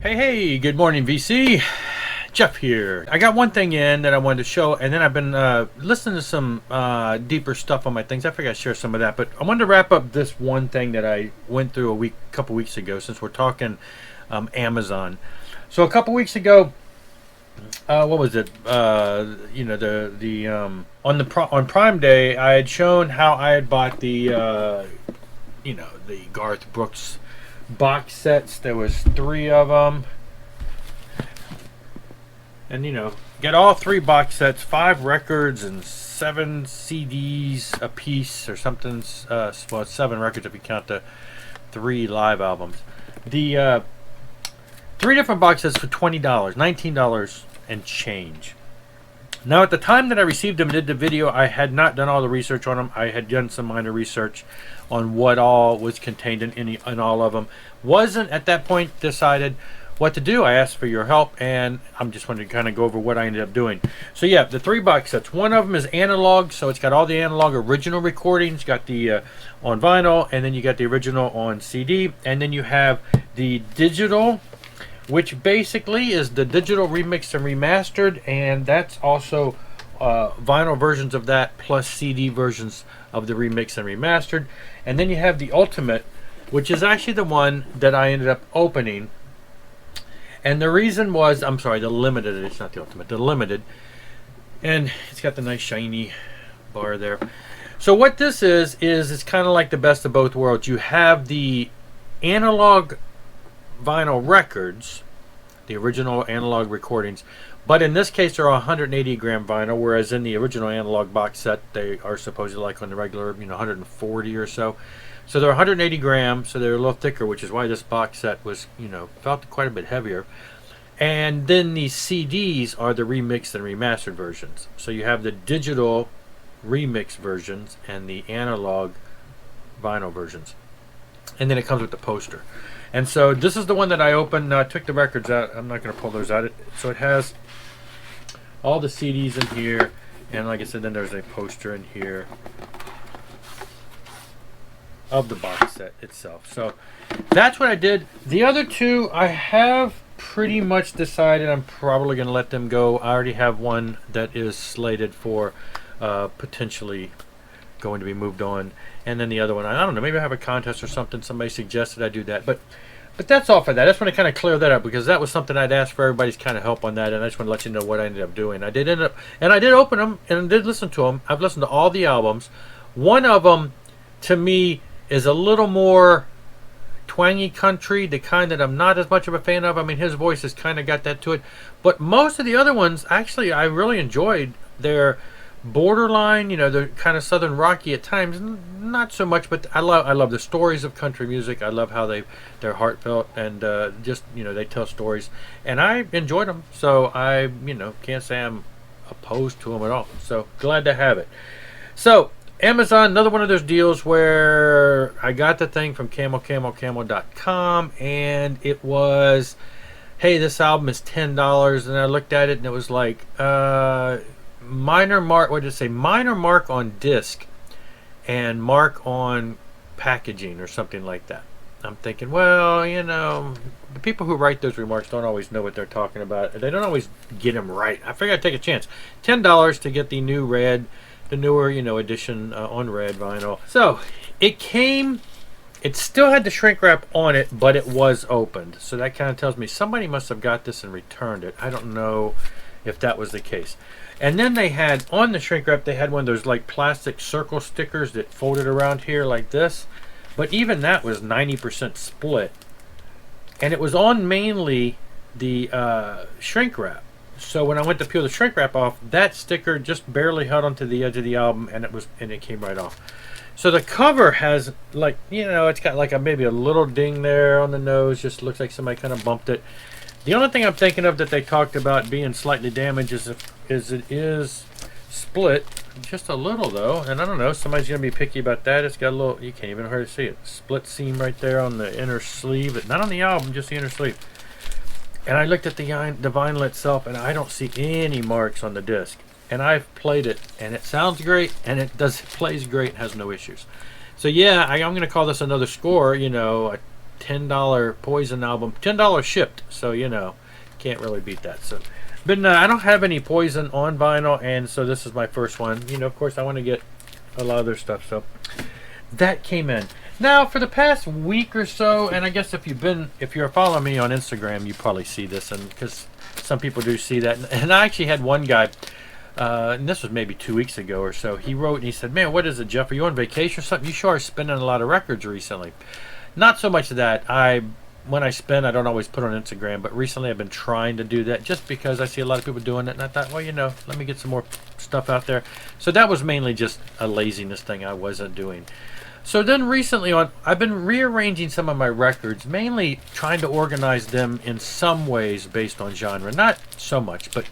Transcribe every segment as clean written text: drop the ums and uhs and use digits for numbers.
Hey, good morning, VC. Jeff here. I got one thing in that I wanted to show, and then I've been listening to some deeper stuff on my things. I figured I'd share some of that, but I wanted to wrap up this one thing that I went through couple weeks ago, since we're talking Amazon. So a couple weeks ago, what was it? On Prime Day, I had shown how I had bought the Garth Brooks box sets. There was 3 of them, and get all 3 box sets, 5 records and 7 CDs a piece or something. Well, 7 records if you count the 3 live albums. The 3 different box sets for $20, $19 and change. Now, at the time that I received them and did the video, I had not done all the research on them. I had done some minor research on what all was contained in all of them. Wasn't at that point decided what to do. I asked for your help, and I'm just wanting to kind of go over what I ended up doing. So yeah, the 3 box sets. One of them is analog, so it's got all the analog original recordings. Got the on vinyl, and then you got the original on CD, and then you have the digital, which basically is the digital remixed and remastered, and that's also vinyl versions of that plus CD versions of the remixed and remastered. And then you have the ultimate, which is actually the one that I ended up opening. And the reason was, I'm sorry, the limited, it's not the ultimate, the limited. And it's got the nice shiny bar there. So what this is it's kind of like the best of both worlds. You have the analog vinyl records, the original analog recordings, but in this case they're 180 gram vinyl, whereas in the original analog box set they are supposedly like on the regular 140 or so. So they're 180 grams, so they're a little thicker, which is why this box set was felt quite a bit heavier. And then the CDs are the remixed and remastered versions. So you have the digital remix versions and the analog vinyl versions, and then it comes with the poster. And so this is the one that I opened. I took the records out. I'm not going to pull those out. So it has all the CDs in here. And like I said, then there's a poster in here of the box set itself. So that's what I did. The other 2, I have pretty much decided I'm probably going to let them go. I already have one that is slated for potentially going to be moved on, and then the other one, I don't know, maybe I have a contest or something. Somebody suggested I do that, but that's all for that. I just want to kind of clear that up, because that was something I'd asked for everybody's kind of help on that, and I just want to let you know what I ended up doing. I did open them and did listen to them. I've listened to all the albums. One of them, to me, is a little more twangy country, the kind that I'm not as much of a fan of. I mean, his voice has kind of got that to it, but most of the other ones, actually, I really enjoyed. Their borderline, they're kind of southern rocky at times, not so much, but I love the stories of country music. I love how they're heartfelt, and just they tell stories, and I enjoyed them. So I can't say I'm opposed to them at all. So glad to have it. So Amazon, another one of those deals where I got the thing from camel.com, and it was, hey, this album is $10, and I looked at it and it was like minor mark, what did it say? Minor mark on disc and mark on packaging or something like that. I'm thinking, well, the people who write those remarks don't always know what they're talking about. They don't always get them right. I figured I'd take a chance. $10 to get the new red, the newer, edition on red vinyl. So it came. It still had the shrink wrap on it, but it was opened. So that kind of tells me somebody must have got this and returned it. I don't know if that was the case. And then they had, on the shrink wrap, they had one of those like plastic circle stickers that folded around here like this. But even that was 90% split. And it was on mainly the shrink wrap. So when I went to peel the shrink wrap off, that sticker just barely held onto the edge of the album, and it came right off. So the cover has, like, it's got like maybe a little ding there on the nose. Just looks like somebody kind of bumped it. The only thing I'm thinking of that they talked about being slightly damaged is it is split just a little, though, and I don't know, somebody's gonna be picky about that. It's got a little, you can't even hardly see it, split seam right there on the inner sleeve, not on the album, just the inner sleeve. And I looked at the vinyl itself, and I don't see any marks on the disc. And I've played it, and it sounds great, and it plays great, has no issues. So yeah, I'm going to call this another score, a $10 Poison album, $10 shipped. So can't really beat that. So, but I don't have any Poison on vinyl, and so this is my first one. Of course, I want to get a lot of their stuff. So that came in. Now, for the past week or so, and I guess if you're following me on Instagram, you probably see this, and because some people do see that. And I actually had one guy, and this was maybe 2 weeks ago or so. He wrote and he said, "Man, what is it, Jeff? Are you on vacation or something? You sure are spinning a lot of records recently." Not so much of that. When I spin, I don't always put on Instagram, but recently I've been trying to do that just because I see a lot of people doing it, and I thought, well, let me get some more stuff out there. So that was mainly just a laziness thing I wasn't doing. So then recently I've been rearranging some of my records, mainly trying to organize them in some ways based on genre. Not so much, but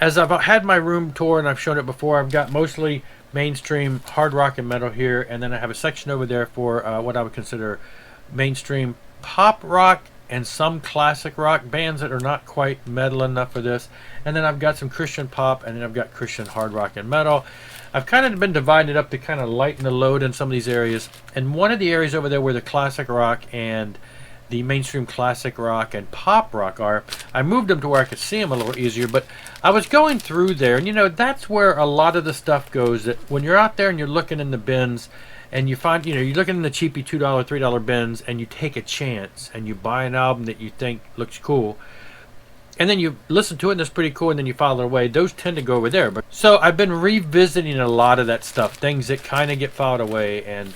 as I've had my room tour and I've shown it before, I've got mostly mainstream hard rock and metal here, and then I have a section over there for what I would consider mainstream pop rock and some classic rock bands that are not quite metal enough for this. And then I've got some Christian pop, and then I've got Christian hard rock and metal. I've kind of been dividing it up to kind of lighten the load in some of these areas. And one of the areas over there where the classic rock and the mainstream classic rock and pop rock are, I moved them to where I could see them a little easier. But I was going through there, and that's where a lot of the stuff goes. That when you're out there and you're looking in the bins, and you find, you're looking in the cheapy $2, $3 bins, and you take a chance and you buy an album that you think looks cool, and then you listen to it and it's pretty cool, and then you file it away. Those tend to go over there. But so I've been revisiting a lot of that stuff, things that kind of get filed away and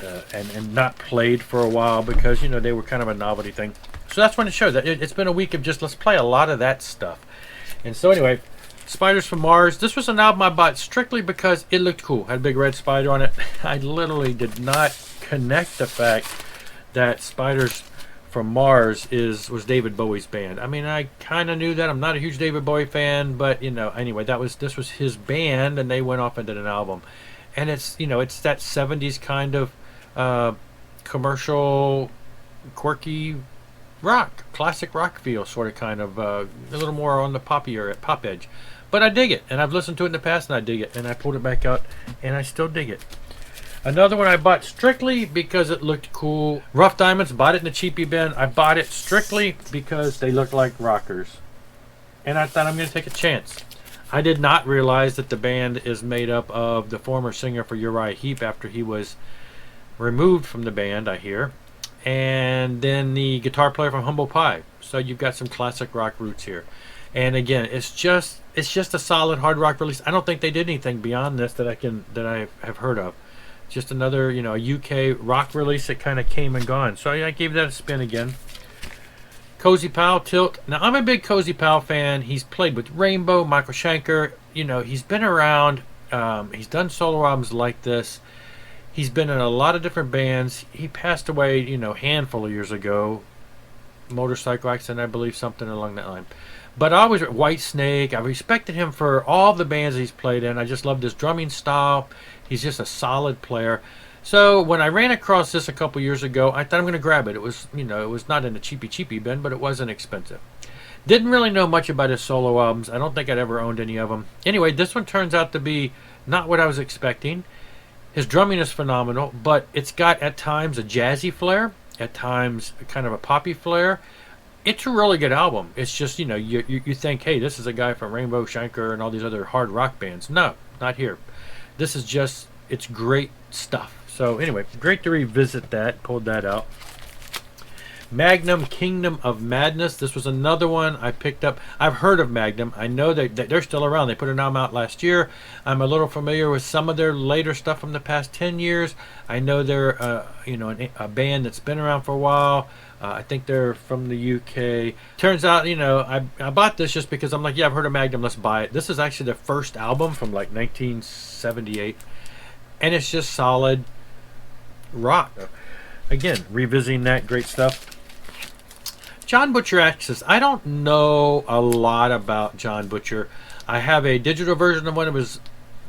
not played for a while because they were kind of a novelty thing. So that's when it showed that it's been a week of just let's play a lot of that stuff. And so anyway, Spiders from Mars. This was an album I bought strictly because it looked cool. Had a big red spider on it. I literally did not connect the fact that Spiders from Mars was David Bowie's band. I mean, I kind of knew that. I'm not a huge David Bowie fan, but anyway, this was his band, and they went off and did an album. And it's it's that 70s kind of commercial, quirky rock, classic rock feel, sort of kind of a little more on the pop edge. But I dig it, and I've listened to it in the past, and I dig it, and I pulled it back out, and I still dig it. Another one I bought strictly because it looked cool. Rough Diamonds, bought it in the cheapy bin. I bought it strictly because they look like rockers. And I thought I'm going to take a chance. I did not realize that the band is made up of the former singer for Uriah Heep after he was removed from the band, I hear. And then the guitar player from Humble Pie. So you've got some classic rock roots here. And again, it's just a solid hard rock release. I don't think they did anything beyond this that I have heard of. Just another, a UK rock release that kind of came and gone. So I gave that a spin again. Cozy Powell, Tilt. Now, I'm a big Cozy Powell fan. He's played with Rainbow, Michael Schenker. He's been around. He's done solo albums like this. He's been in a lot of different bands. He passed away, handful of years ago. Motorcycle accident, I believe, something along that line. But I always, White Snake, I respected him for all the bands he's played in. I just loved his drumming style. He's just a solid player. So when I ran across this a couple years ago, I thought I'm going to grab it. It was, it was not in a cheapy bin, but it wasn't expensive. Didn't really know much about his solo albums. I don't think I'd ever owned any of them. Anyway, this one turns out to be not what I was expecting. His drumming is phenomenal, but it's got at times a jazzy flair, at times kind of a poppy flair. It's a really good album. It's just, you think, hey, this is a guy from Rainbow, Schenker, and all these other hard rock bands. No, not here. This is just, it's great stuff. So anyway, great to revisit that. Pulled that out. Magnum, Kingdom of Madness. This was another one I picked up. I've heard of Magnum. I know that they're still around. They put an album out last year. I'm a little familiar with some of their later stuff from the past 10 years. I know they're, a band that's been around for a while. I think they're from the UK. Turns out, I bought this just because I'm like, yeah, I've heard of Magnum. Let's buy it. This is actually their first album from like 1978. And it's just solid rock. Again, revisiting that great stuff. John Butcher Access. I don't know a lot about John Butcher. I have a digital version of one of his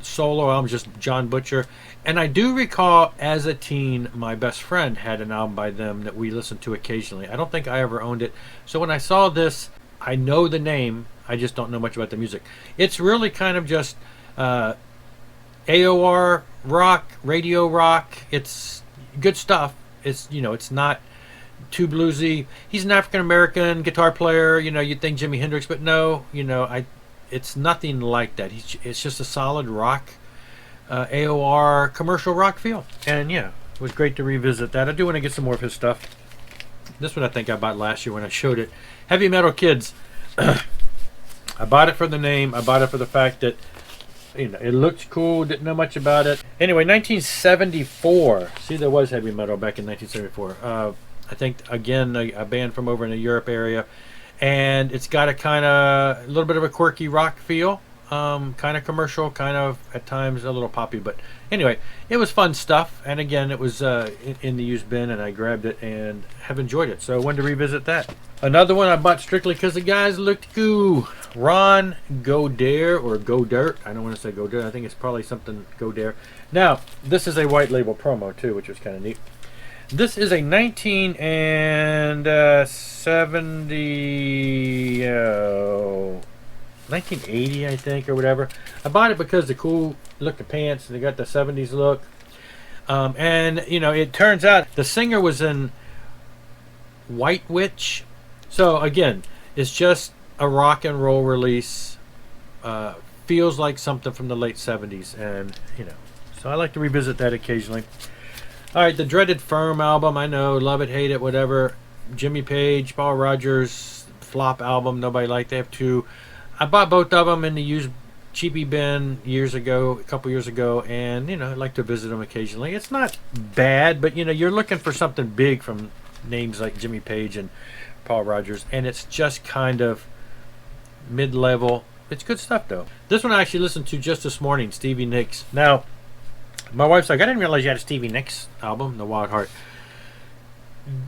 solo albums, just John Butcher. And I do recall as a teen, my best friend had an album by them that we listened to occasionally. I don't think I ever owned it. So when I saw this, I know the name. I just don't know much about the music. It's really kind of just AOR rock, radio rock. It's good stuff. It's, it's not too bluesy. He's an African American guitar player. You know, you'd think Jimi Hendrix, but no. You know, it's nothing like that. It's just a solid rock, AOR commercial rock feel. And yeah, it was great to revisit that. I do want to get some more of his stuff. This one I think I bought last year when I showed it. Heavy Metal Kids. I bought it for the name. I bought it for the fact that, you know, it looked cool. Didn't know much about it. Anyway, 1974. See, there was heavy metal back in 1974. I think, again, a band from over in the Europe area. And it's got a little bit of a quirky rock feel. Kind of commercial, kind of at times a little poppy. But anyway, it was fun stuff. And again, it was in the used bin, and I grabbed it and have enjoyed it. So I wanted to revisit that. Another one I bought strictly because the guys looked cool. Ron Godare, or Godert. I don't want to say Godert. I think it's probably something Godare. Now, this is a white label promo too, which was kind of neat. This is a 1980, I think, or whatever. I bought it because the cool look of pants, and they got the 70s look. And, you know, it turns out the singer was in White Witch. So, again, it's just a rock and roll release. Feels like something from the late 70s. And, you know, so I like to revisit that occasionally. All right, the dreaded Firm album. I know, love it, hate it, whatever. Jimmy Page, Paul Rogers, flop album. Nobody liked. They have two. I bought both of them in the used cheapy bin a couple years ago, and you know, I like to visit them occasionally. It's not bad, but you know, you're looking for something big from names like Jimmy Page and Paul Rogers, and it's just kind of mid-level. It's good stuff though. This one I actually listened to just this morning, Stevie Nicks. Now, my wife's like, I didn't realize you had a Stevie Nicks album, The Wild Heart.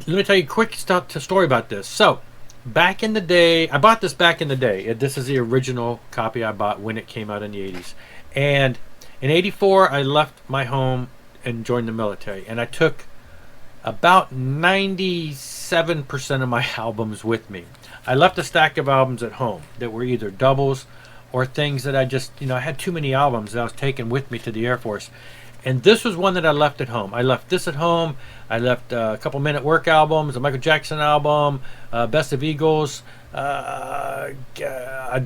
Let me tell you a quick story about this. So, back in the day, I bought this back in the day. This is the original copy I bought when it came out in the 80s. And in 84, I left my home and joined the military. And I took about 97% of my albums with me. I left a stack of albums at home that were either doubles or things that I just, you know, I had too many albums that I was taking with me to the Air Force. And this was one that I left at home. I left this at home. I left a couple Men at Work albums, a Michael Jackson album, Best of Eagles, a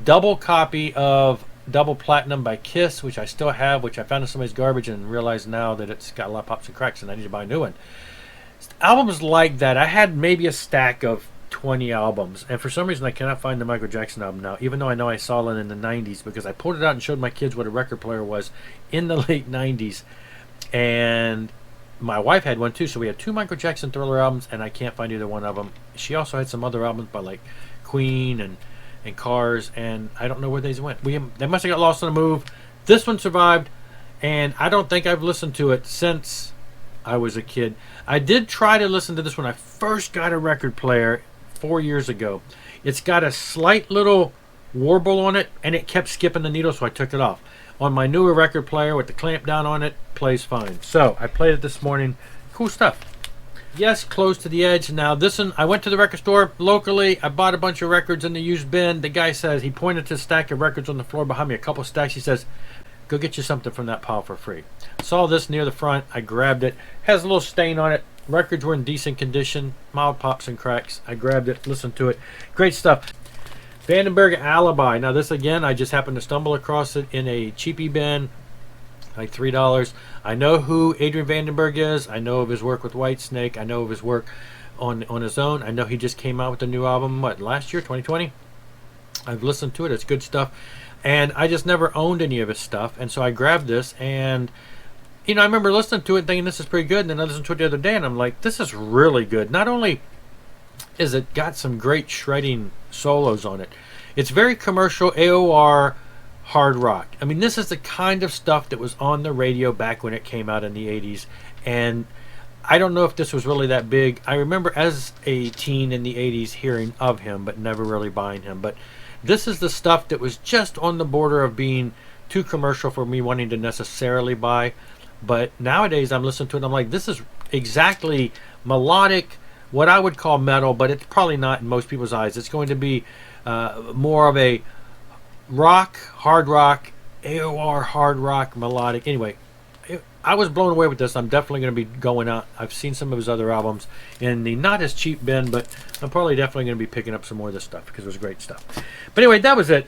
double copy of Double Platinum by Kiss, which I still have, which I found in somebody's garbage and realized now that it's got a lot of pops and cracks and I need to buy a new one. Albums like that, I had maybe a stack of 20 albums, and for some reason I cannot find the Michael Jackson album now, even though I know I saw it in the 90s because I pulled it out and showed my kids what a record player was in the late 90s. And my wife had one too, so we had two Michael Jackson Thriller albums, and I can't find either one of them. She also had some other albums by like Queen and Cars, and I don't know where they went. They must have got lost on the move. This one survived, and I don't think I've listened to it since I was a kid. I did try to listen to this when I first got a record player 4 years ago. It's got a slight little warble on it, and it kept skipping the needle, so I took it off. On my newer record player with the clamp down on it, plays fine. So I played it this morning. Cool stuff. Yes, Close to the Edge. Now this one, I went to the record store locally. I bought a bunch of records in the used bin. The guy says, he pointed to a stack of records on the floor behind me, a couple stacks. He says, go get you something from that pile for free. Saw this near the front. I grabbed it. Has a little stain on it. Records were in decent condition. Mild pops and cracks. I grabbed it, listened to it. Great stuff. Vandenberg Alibi. Now this again, I just happened to stumble across it in a cheapy bin, like $3. I know who Adrian Vandenberg is. I know of his work with Whitesnake. I know of his work on his own. I know he just came out with a new album, last year, 2020? I've listened to it. It's good stuff. And I just never owned any of his stuff. And so I grabbed this, and you know, I remember listening to it and thinking this is pretty good. And then I listened to it the other day, and I'm like, this is really good. Not only is it got some great shredding solos on it, it's very commercial AOR hard rock. I mean, this is the kind of stuff that was on the radio back when it came out in the 80s. And I don't know if this was really that big. I remember as a teen in the 80s hearing of him, but never really buying him. But this is the stuff that was just on the border of being too commercial for me wanting to necessarily buy. But nowadays I'm listening to it and I'm like, this is exactly melodic, what I would call metal, but it's probably not in most people's eyes. It's going to be more of a rock, hard rock, AOR hard rock, melodic. Anyway, I was blown away with this. I'm definitely going to be going out. I've seen some of his other albums in the not as cheap bin, but I'm probably definitely going to be picking up some more of this stuff because it was great stuff. But anyway, that was it.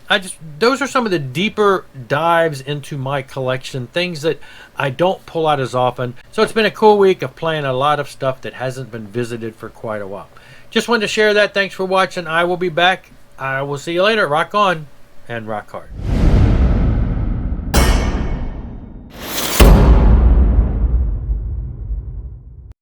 Those are some of the deeper dives into my collection, things that I don't pull out as often. So it's been a cool week of playing a lot of stuff that hasn't been visited for quite a while. Just wanted to share that. Thanks for watching. I will be back. I will see you later. Rock on and rock hard.